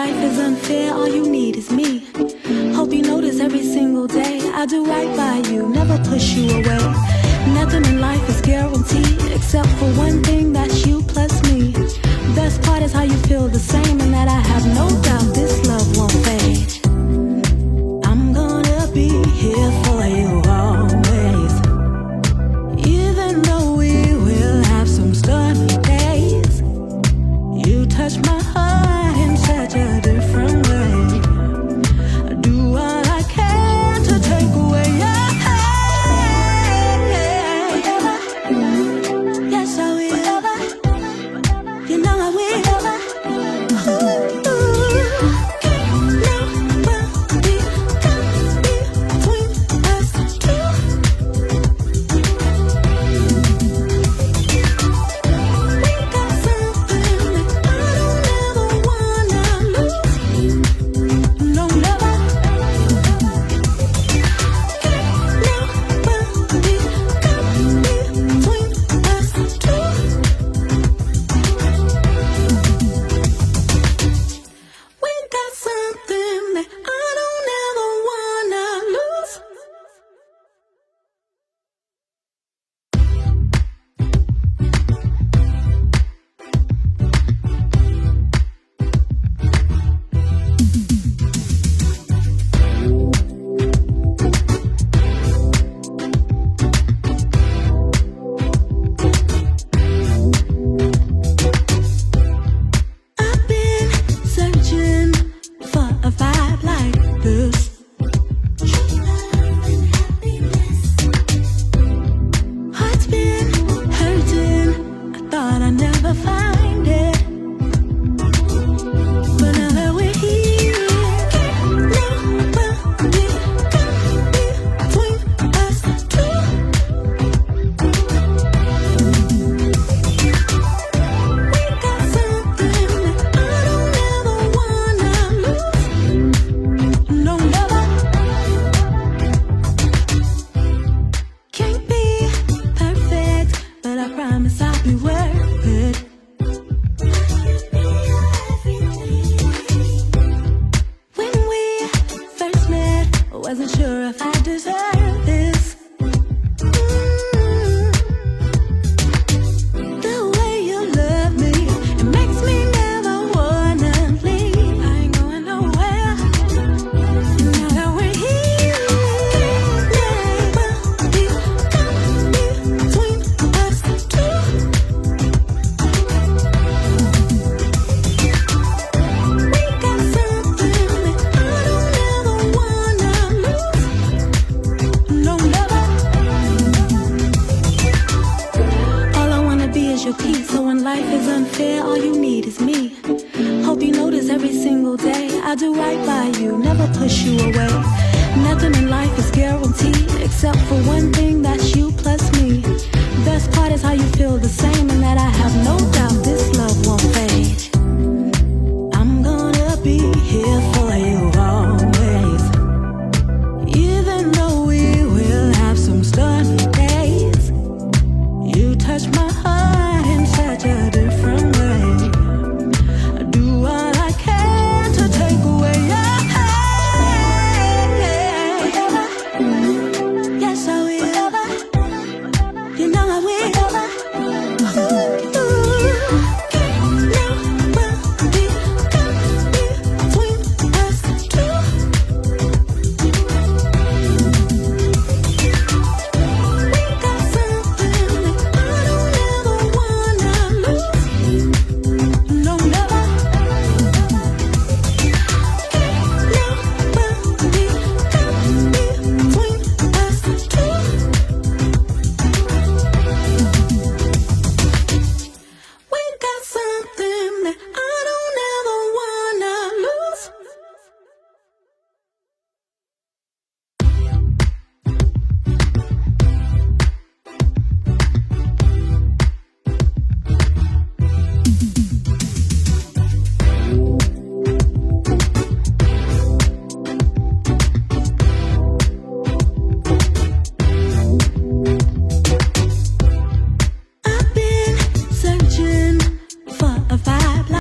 life is unfair, all you need is me. Hope you notice every single day I do right by you, never push you away. Nothing in life is guaranteed, except for one thing, that's you plus me. Best part is how you feel the same, and that I have no doubt this love won't fade. I'm gonna be here for you always, even though we will have some stormy days. You touch my heart in such a different way. I do all I can to take away your pain. Yes, I will. You know I will. Wasn't sure if I deserved this. The way you love me, it makes me never wanna leave. I ain't going nowhere. Now that we're here, never be between us two. We got something that I don't ever wanna lose. No lover. All I wanna be is your peace. So when life is unfair, all you need is me. Hope you notice every single day I do right by you, never push you away. Nothing in life is guaranteed, except for one thing, that's you plus me. Best part is how you feel the same, and that I have no doubt